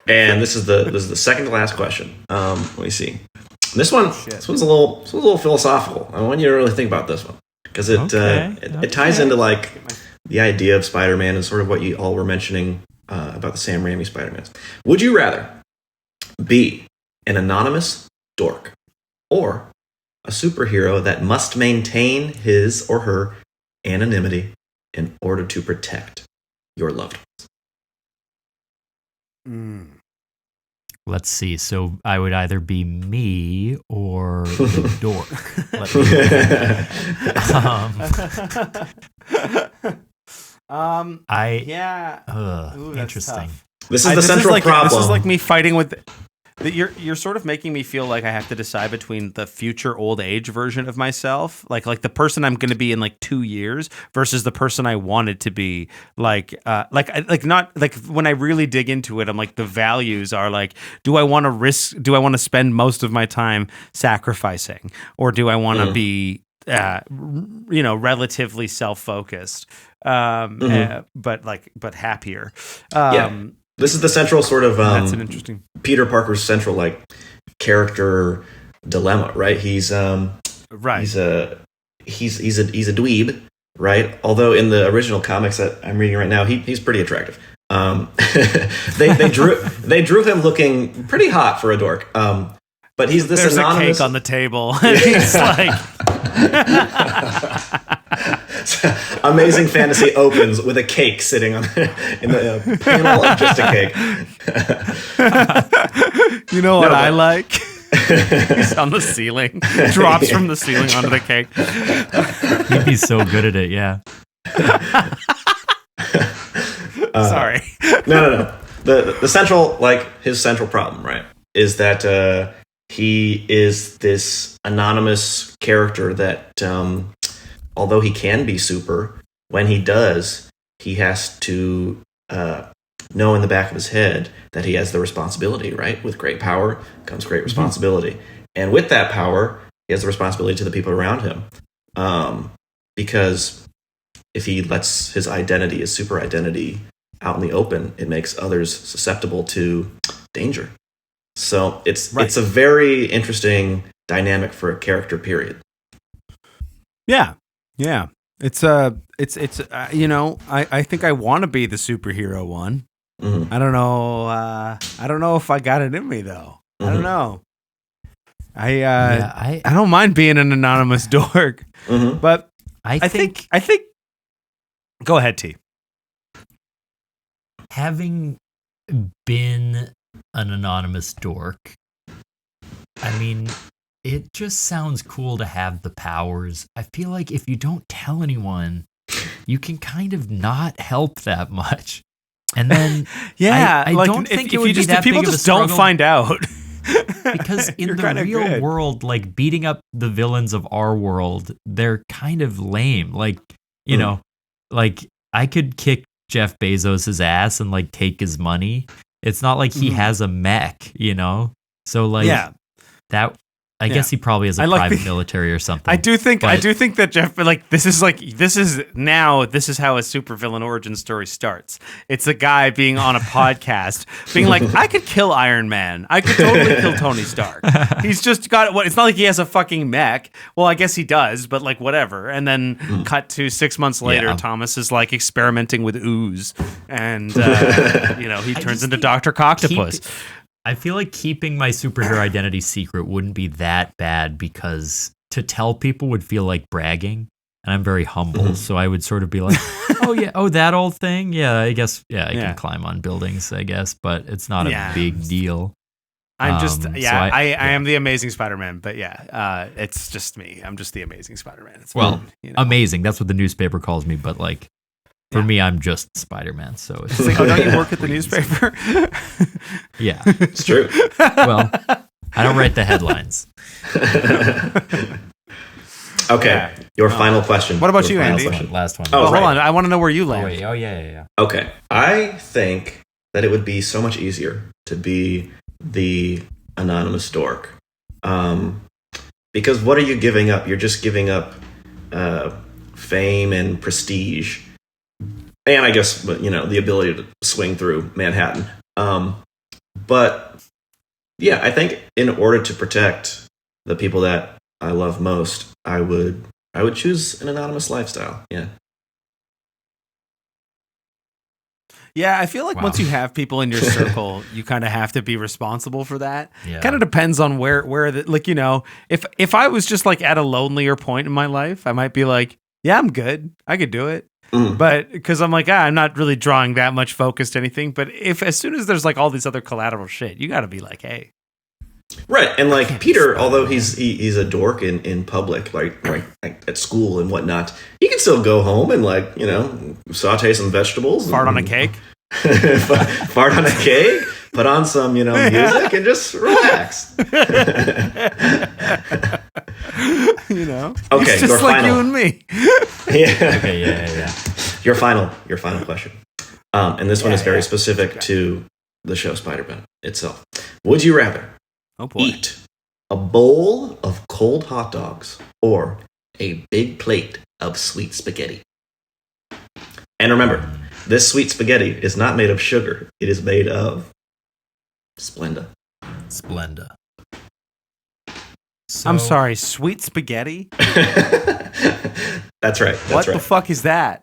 And this is the second to last question. Let me see. This one's a little philosophical. I want you to really think about this one because it ties into like the idea of Spider-Man and sort of what you all were mentioning about the Sam Raimi Spider-Man. Would you rather be an anonymous dork or a superhero that must maintain his or her anonymity in order to protect your loved ones?
Let's see. So I would either be me or the dork. Interesting.
Tough.
This is the central problem.
This is like me fighting with. You're sort of making me feel like I have to decide between the future old age version of myself, like the person I'm going to be in like 2 years, versus the person I wanted to be. Like not like when I really dig into it, I'm like the values are like, do I want to spend most of my time sacrificing, or do I want to be relatively self-focused, but happier.
This is the central sort of
that's an interesting
Peter Parker's central like character dilemma, right? He's
right.
He's a dweeb, right? Although in the original comics that I'm reading right now, he's pretty attractive. They drew him looking pretty hot for a dork. But he's this
There's
anonymous...
a cake on the table. And he's like...
Amazing Fantasy opens with a cake sitting in the panel of just a cake.
You know what I like? He's on the ceiling. Drops from the ceiling onto the cake.
He'd be so good at it, yeah.
Sorry.
No. The central, like, his central problem, right, is that he is this anonymous character that, although he can be super, when he does, he has to know in the back of his head that he has the responsibility, right? With great power comes great responsibility. Mm-hmm. And with that power, he has the responsibility to the people around him. Because if he lets his identity, his super identity, out in the open, it makes others susceptible to danger. So it's a very interesting dynamic for a character, period.
Yeah. It's I think I want to be the superhero one.
Mm-hmm.
I don't know. I don't know if I got it in me though. I don't know. I don't mind being an anonymous dork, but I think. Go ahead, T.
Having been an anonymous dork, I mean, it just sounds cool to have the powers. I feel like if you don't tell anyone, you can kind of not help that much. And then, I
like
don't think it would be that
if people
big of a
just don't
struggle.
find out.
Because in the real world, like beating up the villains of our world, they're kind of lame. Like, you know, like I could kick Jeff Bezos' ass and like take his money. It's not like he has a mech, you know? So like that I guess he probably has a private military or something.
I do think that Jeff, like this is how a supervillain origin story starts. It's a guy being on a podcast, being like, I could kill Iron Man. I could totally kill Tony Stark. He's just got what? It's not like he has a fucking mech. Well, I guess he does, but like whatever. And then cut to 6 months later, Thomas is like experimenting with ooze, and he turns into Dr. Coctopus.
I feel like keeping my superhero identity secret wouldn't be that bad because to tell people would feel like bragging, and I'm very humble, so I would sort of be like, that old thing? Yeah, I guess, I can climb on buildings, I guess, but it's not a big deal.
I'm just, I am the Amazing Spider-Man, but it's just me. I'm just the Amazing Spider-Man. It's
amazing. That's what the newspaper calls me, but like, for me, I'm just Spider-Man, so it's
like, don't you work at the newspaper?
Yeah.
It's true.
Well, I don't write the headlines.
Okay, your final question.
What about you, Andy?
Last one.
Oh, hold on. I want to know where you land.
Oh, yeah.
Okay, I think that it would be so much easier to be the anonymous dork. Because what are you giving up? You're just giving up fame and prestige. And I guess, the ability to swing through Manhattan. But yeah, I think in order to protect the people that I love most, I would choose an anonymous lifestyle. Yeah.
Yeah, I feel like once you have people in your circle, you kind of have to be responsible for that.
Yeah.
Kind of depends on where if I was just like at a lonelier point in my life, I might be like, yeah, I'm good. I could do it. But because I'm like, I'm not really drawing that much focus to anything. But as soon as there's like all these other collateral shit, you got to be like, hey.
Right. And like Peter, although he's a dork in public, like at school and whatnot, he can still go home and saute some vegetables.
Fart on a cake.
Fart on a cake. Put on some, music and just relax. Okay,
it's just like you and me.
Yeah.
Okay, yeah.
Your final question. And this one is very specific to the show Spider-Man itself. Would you rather eat a bowl of cold hot dogs or a big plate of sweet spaghetti? And remember, this sweet spaghetti is not made of sugar. It is made of Splenda.
So, I'm sorry, sweet spaghetti?
That's right.
What the fuck is that?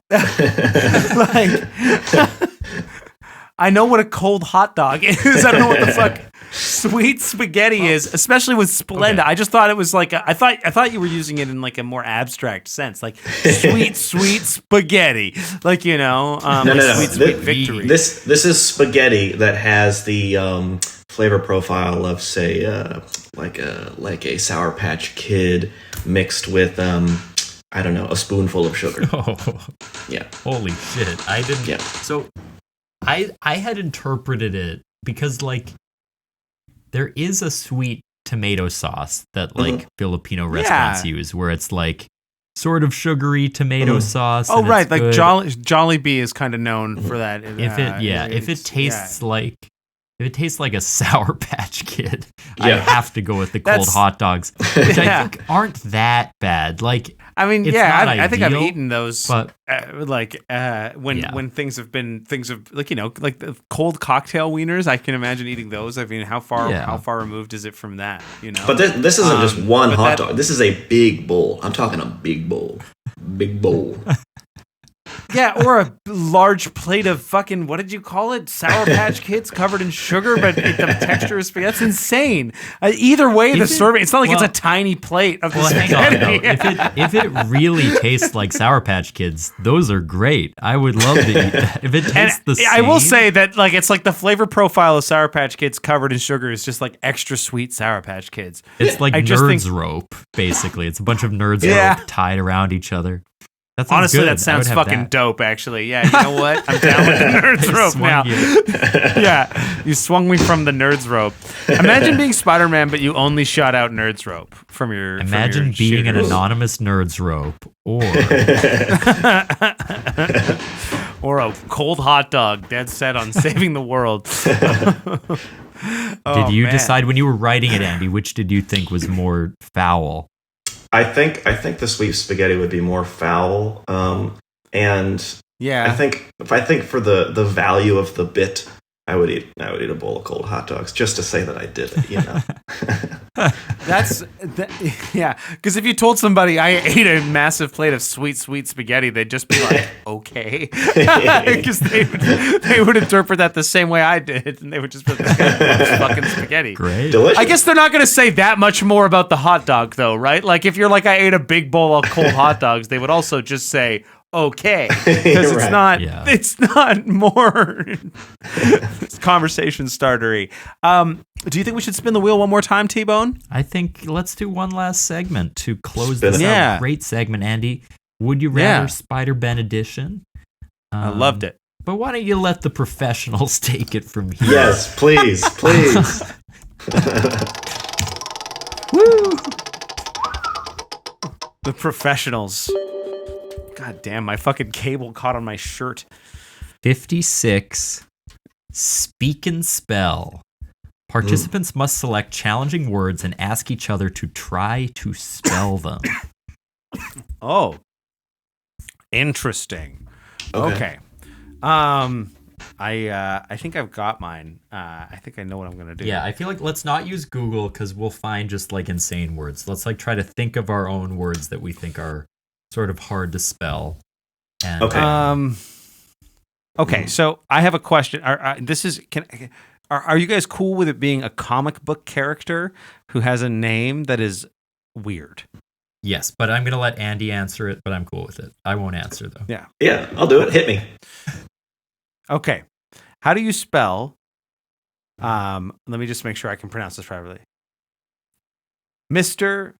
I know what a cold hot dog is. I don't know what the fuck sweet spaghetti is, especially with Splenda. Okay. I just thought it was like I thought you were using it in like a more abstract sense, like sweet spaghetti, like
no.
Sweet victory.
This is spaghetti that has the flavor profile of say like a Sour Patch Kid mixed with I don't know, a spoonful of sugar.
Oh.
Yeah.
Holy shit! I didn't.
Yeah.
So I had interpreted it because like there is a sweet tomato sauce that like Filipino restaurants use, where it's like sort of sugary tomato sauce.
Oh right, like Jollibee is kind of known for that.
If it tastes like a Sour Patch Kid, I have to go with the cold hot dogs, which I think aren't that bad. Like,
I mean, I think I've eaten those,
but
when things have like like the cold cocktail wieners. I can imagine eating those. I mean, how far removed is it from that?
But this isn't just one hot dog. This is a big bowl. I'm talking a big bowl.
Yeah, or a large plate of fucking, what did you call it? Sour Patch Kids covered in sugar, but the texture is spaghetti. That's insane. Either way, the serving, it's not like it's a tiny plate of the spaghetti.
Hang on, though. If it really tastes like Sour Patch Kids, those are great. I would love to eat that. If it tastes the same.
I will say that like it's like the flavor profile of Sour Patch Kids covered in sugar is just like extra sweet Sour Patch Kids.
It's like nerds rope, basically. It's a bunch of nerds rope tied around each other.
Honestly,
good.
that sounds fucking dope, actually. Yeah, you know what? I'm down with the nerds rope now. Yeah, you swung me from the nerds rope. Imagine being Spider-Man, but you only shot out nerds rope from your
Imagine being an anonymous nerds rope,
or a cold hot dog dead set on saving the world.
Did you decide when you were writing it, Andy, which did you think was more foul?
I think the sweet spaghetti would be more foul, and I think for the value of the bit, I would eat a bowl of cold hot dogs just to say that I did it. You know,
because if you told somebody I ate a massive plate of sweet spaghetti, they'd just be like, okay, because they would interpret that the same way I did, and they would just be like, this guy loves fucking spaghetti.
Great,
delicious.
I guess they're not going to say that much more about the hot dog, though, right? Like if you're like, I ate a big bowl of cold hot dogs, they would also just say, okay, because it's not more it's conversation startery. Do you think we should spin the wheel one more time, T-Bone?
I think let's do one last segment to close this out. Great segment, Andy. Would you rather Spider-Ben edition?
I loved it.
But why don't you let the professionals take it from here?
Yes, please.
Woo! The professionals. God damn, my fucking cable caught on my shirt.
56. Speak and spell. Participants must select challenging words and ask each other to try to spell them.
Oh. Interesting. Okay. I think I've got mine. I think I know what I'm going to do.
Yeah, I feel like let's not use Google because we'll find just like insane words. Let's like try to think of our own words that we think are sort of hard to spell. And,
okay, so I have a question. Are you guys cool with it being a comic book character who has a name that is weird?
Yes, but I'm going to let Andy answer it, but I'm cool with it. I won't answer, though.
Yeah, I'll do it. Hit me.
Okay. How do you spell... let me just make sure I can pronounce this properly. Mr.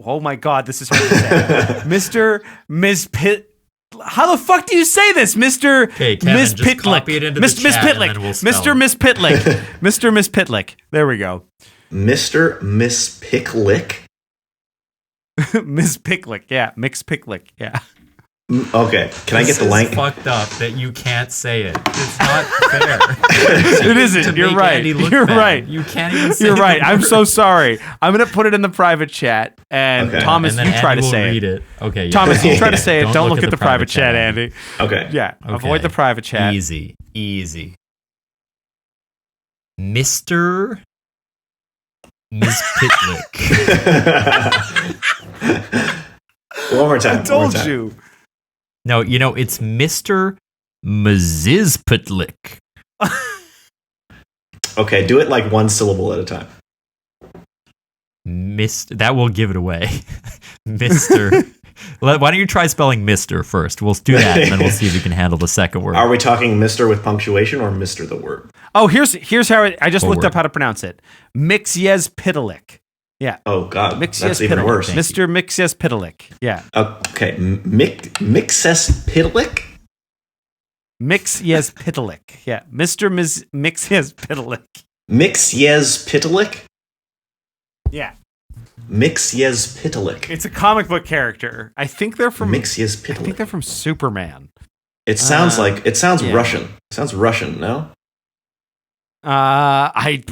Oh my God, this is hard to say. Mr. How the fuck do you say this, Mr. Miss Pitlick? Mr. Miss Pitlick. Mr. Miss Pitlick. There we go.
Mr. Miss Picklick.
Miss Picklick. Yeah, Mix Picklick. Yeah.
Okay, can I get the link?
It's fucked up that you can't say it. It's not fair.
It isn't. You're right. You're right.
You can't even say it.
You're right. I'm so sorry. I'm going to put it in the private chat. And Thomas,
and
you try
Andy
to say
read
it.
Okay. Yeah.
Thomas, you try to say it. Don't look at the private chat, Andy.
Okay.
Yeah.
Okay.
Avoid the private chat.
Easy. Mr. Miss Pitlick.
One more time.
I told you.
No, it's Mr. Mrs. Pitlick.
Okay, do it like one syllable at a time.
That will give it away. Mr. Why don't you try spelling Mr. first? We'll do that, and then we'll see if you can handle the second word.
Are we talking Mr. with punctuation or Mr. the word?
Oh, here's how I just looked up how to pronounce it. Mixiez Pitlick. Yeah.
Oh God,
Mixiez
that's even worse.
Mr. Mixiez Pitlick. Yeah.
Okay, Mixes Pitlick.
Mixiez Pitlick. Yeah, Mr. Mixiez Pitlick.
Mixiez Pitlick.
Yeah.
Mixiez Pitlick.
It's a comic book character. I think they're from
Mixiez Pitlick.
I think they're from Superman.
It sounds Russian. It sounds Russian. No.
I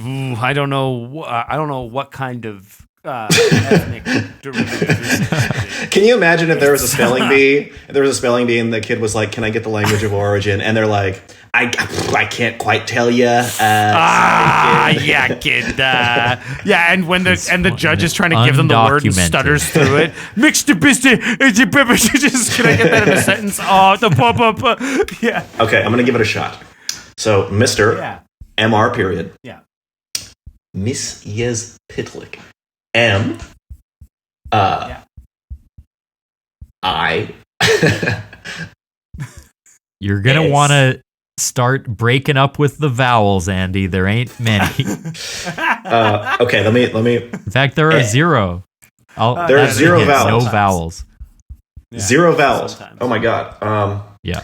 don't know. I don't know what kind of ethnic derivative.
Can you imagine if there was a spelling bee? If there was a spelling bee and the kid was like, "Can I get the language of origin?" And they're like, "I can't quite tell you."
Yeah, kid. Yeah, and when the judge is trying to give them the word and stutters through it, mixed biscuit. Can I get that in a sentence? Oh, the pop. Yeah.
Okay, I'm gonna give it a shot. So, Mr. Mr. Period.
Yeah.
Miss Yez Pitlick. M. I.
You're gonna want to start breaking up with the vowels, Andy. There ain't many.
Okay, let me.
In fact, there are zero.
There are zero vowels.
No vowels.
Yeah, zero vowels.
Sometimes.
Oh my god.
Yeah.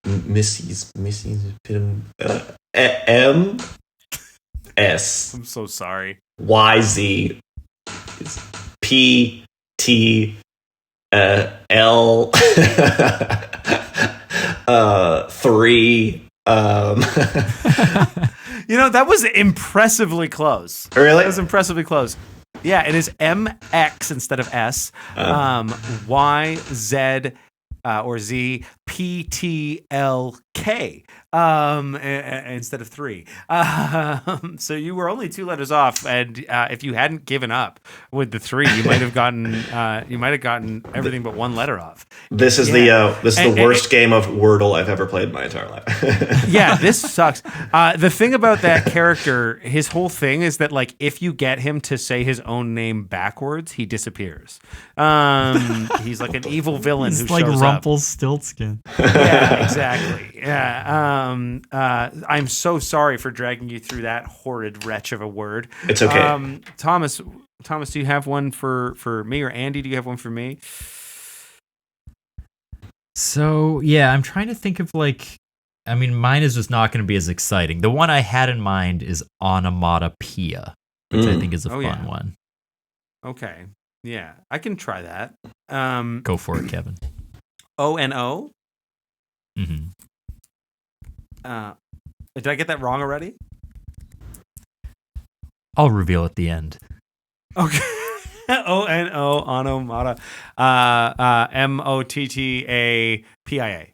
Missy's M. S.
I'm so sorry.
Y Z P T L 3
that was impressively close.
Really?
That was impressively close. Yeah, it is MX instead of S. Y Z or Z P T L K instead of 3. So you were only 2 letters off, and if you hadn't given up with the 3, you might have gotten everything but 1 letter off.
This is the worst game of Wordle I've ever played in my entire life.
Yeah, this sucks. The thing about that character, his whole thing is that like if you get him to say his own name backwards, he disappears. He's like an evil villain who
like
shows
Rumpelstiltskin.
Yeah, exactly. Yeah. I'm so sorry for dragging you through that horrid wretch of a word.
It's okay.
Thomas, do you have one for me, or Andy? Do you have one for me?
So yeah, I'm trying to think of mine is just not going to be as exciting. The one I had in mind is onomatopoeia, which I think is a fun one.
Okay. Yeah, I can try that.
Go for it, Kevin.
ONO.
Mm-hmm.
Did I get that wrong already?
I'll reveal at the end.
Okay. ONO, onomata, MOTTAPIA.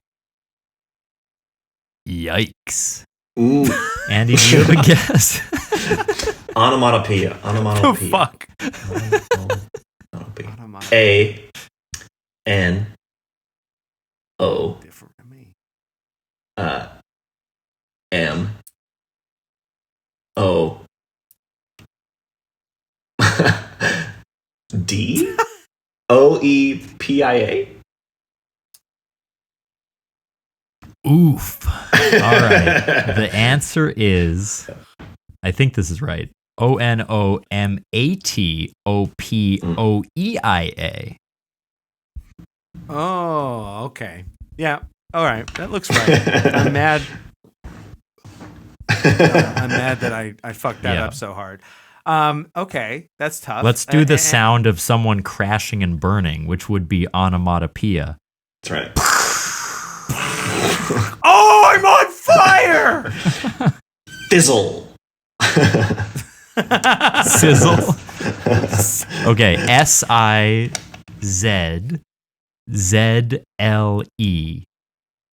Yikes.
Ooh.
Andy, do you have a guess?
Onomatopoeia.
The fuck?
A N O
Different from me.
M O D OEPIA.
Oof. All right. The answer is, I think this is right. ONOMATOPOEIA.
Oh, okay. Yeah. All right. That looks right. I'm mad. I'm mad that I fucked that up so hard. Okay. That's tough.
Let's do the sound of someone crashing and burning, which would be onomatopoeia.
That's right.
Oh, I'm on fire!
Fizzle.
Sizzle. Okay. SIZZLE.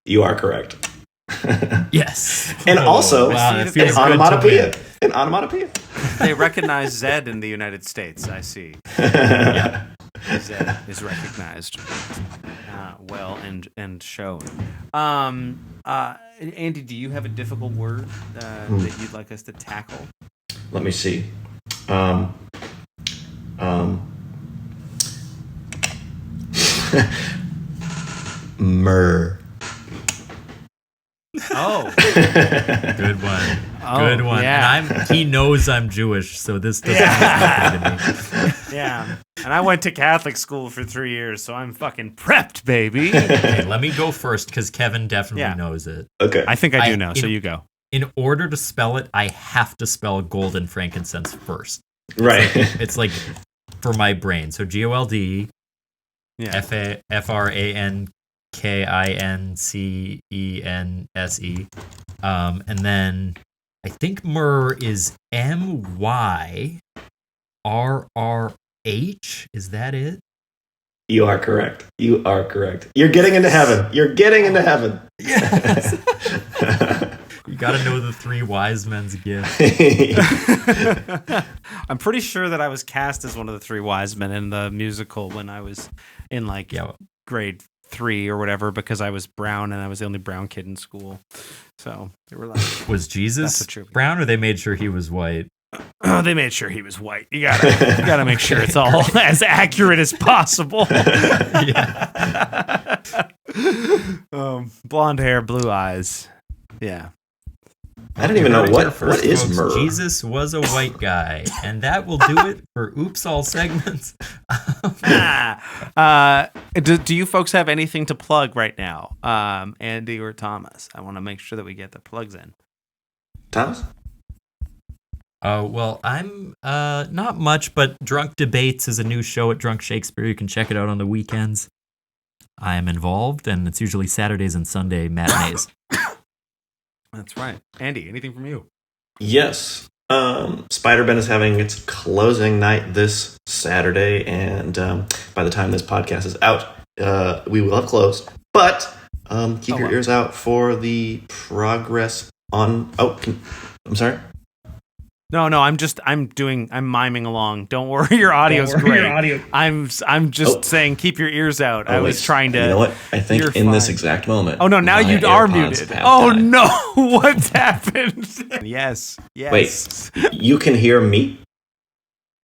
You are correct.
Yes.
And also,
wow,
an onomatopoeia. An onomatopoeia.
They recognize Z in the United States, I see.
Yeah.
Z is recognized well and shown. Andy, do you have a difficult word that you'd like us to tackle?
Let me see. Myrrh.
Oh,
good one. Good one.
Yeah.
And he knows I'm Jewish, so this doesn't mean nothing to me.
Yeah. And I went to Catholic school for 3 years, so I'm fucking prepped, baby.
Okay, let me go first because Kevin definitely knows it.
Okay.
I think I do know, so you go.
In order to spell it, I have to spell gold and frankincense first.
Right.
It's like for my brain. So GOLD, FRANKINCENSE. And then I think myrrh is MYRRH. RRH. Is that it?
You are correct. You're getting into heaven.
Yes. You got to know the three wise men's gift.
I'm pretty sure that I was cast as one of the three wise men in the musical when I was in grade 3 or whatever, because I was brown and I was the only brown kid in school. So they were like,
was Jesus brown, or they made sure he was white?
Oh, they made sure he was white. You gotta make sure it's all as accurate as possible. Blonde hair, blue eyes. Yeah.
I don't even know what is myrrh.
Jesus was a white guy, and that will do it for Oops All segments.
Do you folks have anything to plug right now, Andy or Thomas? I want to make sure that we get the plugs in.
Thomas?
Well, I'm not much, but Drunk Debates is a new show at Drunk Shakespeare. You can check it out on the weekends. I am involved, and it's usually Saturdays and Sunday matinees.
That's right. Andy, anything from you?
Yes. Spider-Ben is having its closing night this Saturday, and by the time this podcast is out, we will have closed. But keep your ears out for the progress on... I'm sorry?
No, I'm miming along. Don't worry, your audio's great. I'm just saying, keep your ears out. I was trying to.
You know what? I think in this exact moment.
Oh no, now you are muted. Oh no, what's happened? Yes.
Wait, you can hear me?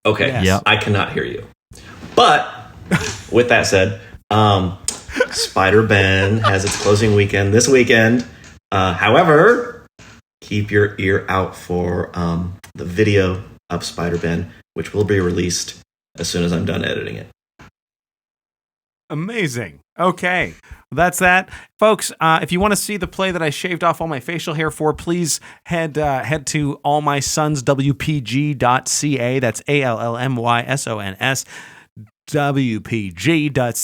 Okay.
Yes. Yep.
I cannot hear you. But with that said, Spider-Ben has its closing weekend this weekend. However, keep your ear out for the video of Spider-Ben, which will be released as soon as I'm done editing it.
Amazing. Okay. Well, that's that. Folks, if you want to see the play that I shaved off all my facial hair for, please head to allmysonswpg.ca. That's ALLMYSONS. WPG.ca.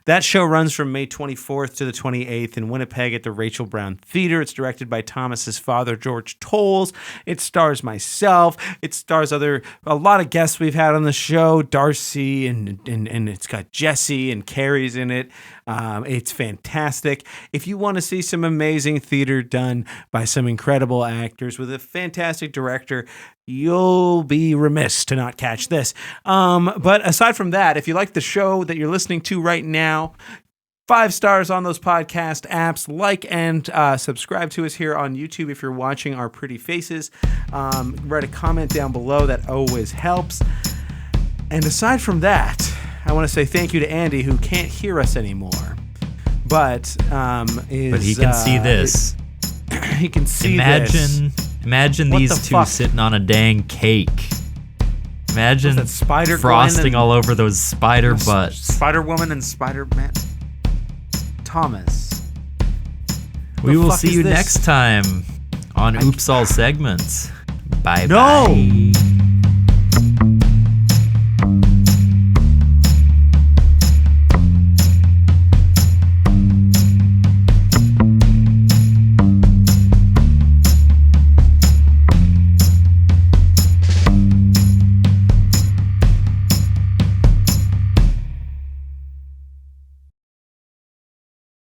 That show runs from May 24th to the 28th in Winnipeg at the Rachel Brown Theater. It's directed by Thomas's father, George Tolles. It stars myself. It stars a lot of guests we've had on the show, Darcy, and it's got Jesse and Carrie's in it. It's fantastic. If you want to see some amazing theater done by some incredible actors with a fantastic director, you'll be remiss to not catch this. But aside from that, if you like the show that you're listening to right now, 5 stars on those podcast apps, like and subscribe to us here on YouTube if you're watching our pretty faces. Write a comment down below. That always helps. And aside from that, I want to say thank you to Andy, who can't hear us anymore, but
he can see this.
He can see this.
Imagine these two sitting on a dang cake. Imagine
that Spider
frosting all over those spider butts.
Spider-Woman and Spider-Man. Thomas.
We will see you next time on Oops All Segments. Bye-bye.